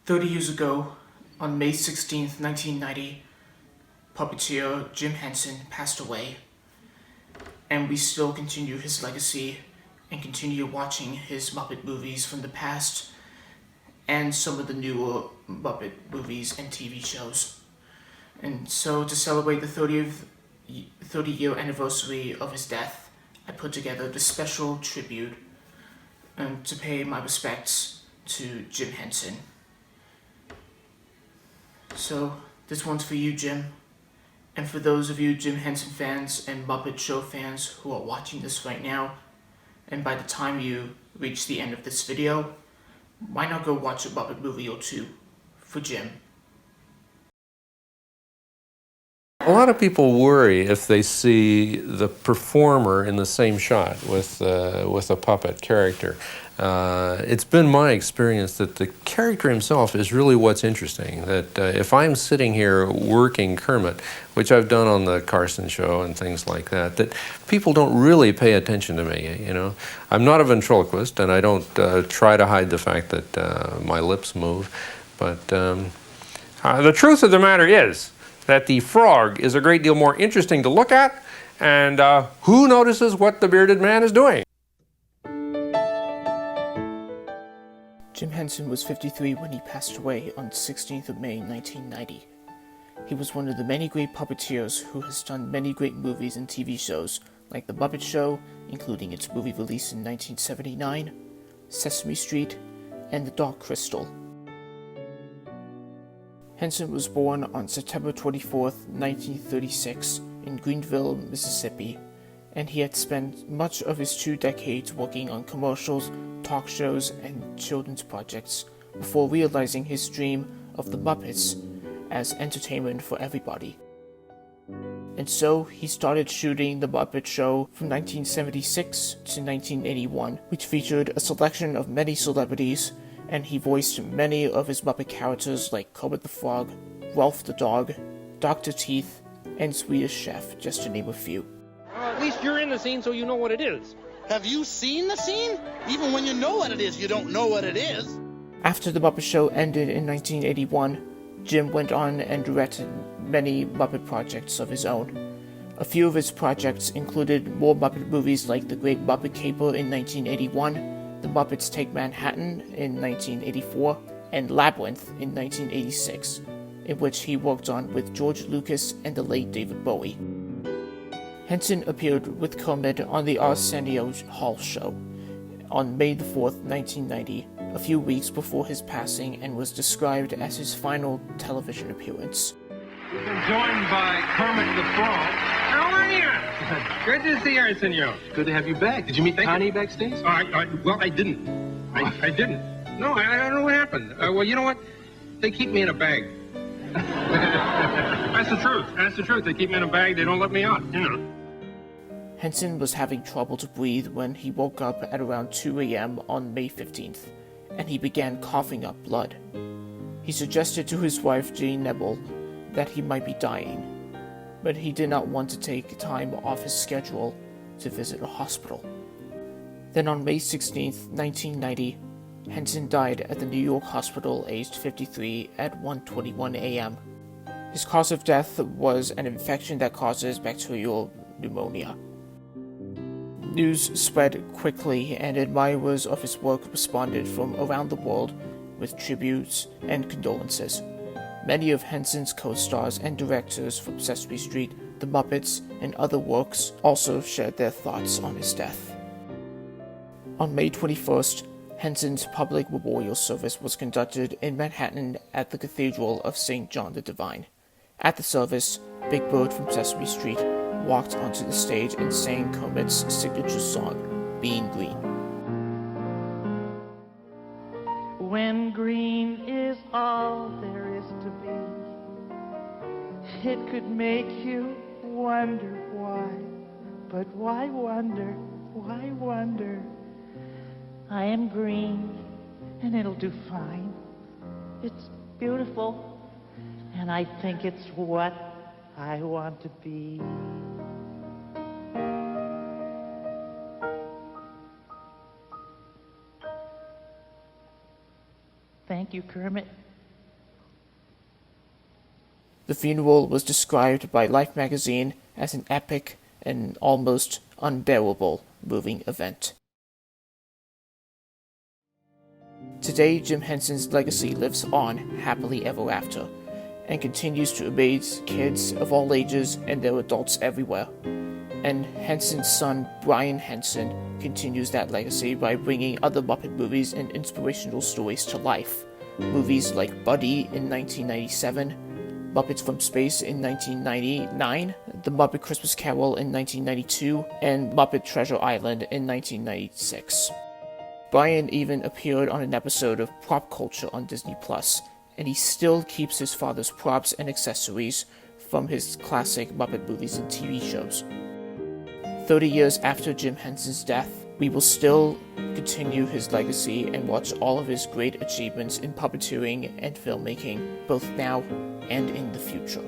30 years ago, on May 16th, 1990, puppeteer Jim Henson passed away, and we still continue his legacy and continue watching his Muppet movies from the past and some of the newer Muppet movies and TV shows. And so to celebrate the 30-year anniversary of his death, I put together this special tribute to pay my respects to Jim Henson. So this one's for you, Jim. And for those of you Jim Henson fans and Muppet Show fans who are watching this right now, and by the time you reach the end of this video, why not go watch a Muppet movie or two for Jim? A lot of people worry if they see the performer in the same shot with a puppet character. It's been my experience that the character himself is really what's interesting. That if I'm sitting here working Kermit, which I've done on the Carson show and things like that, that people don't really pay attention to me. You know, I'm not a ventriloquist, and I don't try to hide the fact that my lips move. But the truth of the matter is that the frog is a great deal more interesting to look at, and who notices what the bearded man is doing? Jim Henson was 53 when he passed away on 16th of May 1990. He was one of the many great puppeteers who has done many great movies and TV shows like The Muppet Show, including its movie release in 1979, Sesame Street, and The Dark Crystal. Henson was born on September 24, 1936, in Greenville, Mississippi, and he had spent much of his 2 decades working on commercials, talk shows, and children's projects before realizing his dream of the Muppets as entertainment for everybody. And so he started shooting The Muppet Show from 1976 to 1981, which featured a selection of many celebrities, and he voiced many of his Muppet characters like Kermit the Frog, Ralph the Dog, Dr. Teeth, and Swedish Chef, just to name a few. At least you're in the scene so you know what it is. Have you seen the scene? Even when you know what it is, you don't know what it is. After The Muppet Show ended in 1981, Jim went on and directed many Muppet projects of his own. A few of his projects included more Muppet movies like The Great Muppet Caper in 1981, The Muppets Take Manhattan in 1984, and Labyrinth in 1986, in which he worked on with George Lucas and the late David Bowie. Henson appeared with Kermit on the Arsenio Hall Show on May 4, 1990, a few weeks before his passing, and was described as his final television appearance. We've been joined by Kermit the Frog. How are you? Good to see you, senor. Good to have you back. Did you meet Connie backstage? Well, I didn't. I didn't. No, I don't know what happened. Well, you know what? They keep me in a bag. That's the truth. That's the truth. They keep me in a bag. They don't let me out, you know. Henson was having trouble to breathe when he woke up at around 2 a.m. on May 15th, and he began coughing up blood. He suggested to his wife, Jane Nebel, that he might be dying, but he did not want to take time off his schedule to visit a hospital. Then on May 16th, 1990, Henson died at the New York hospital aged 53 at 1:21 a.m. His cause of death was an infection that causes bacterial pneumonia. News spread quickly, and admirers of his work responded from around the world with tributes and condolences. Many of Henson's co-stars and directors from Sesame Street, The Muppets, and other works also shared their thoughts on his death. On May 21st, Henson's public memorial service was conducted in Manhattan at the Cathedral of St. John the Divine. At the service, Big Bird from Sesame Street walked onto the stage and sang Kermit's signature song, Being Green. When green is all there is to be, it could make you wonder why. But why wonder? Why wonder? I am green, and it'll do fine. It's beautiful, and I think it's what I want to be. Thank you, Kermit. The funeral was described by Life magazine as an epic and almost unbearable moving event. Today, Jim Henson's legacy lives on happily ever after, and continues to amaze kids of all ages and their adults everywhere. And Henson's son, Brian Henson, continues that legacy by bringing other Muppet movies and inspirational stories to life. Movies like Buddy in 1997, Muppets from Space in 1999, The Muppet Christmas Carol in 1992, and Muppet Treasure Island in 1996. Brian even appeared on an episode of Prop Culture on Disney+, and he still keeps his father's props and accessories from his classic Muppet movies and TV shows. 30 years after Jim Henson's death, we will still continue his legacy and watch all of his great achievements in puppeteering and filmmaking, both now and in the future.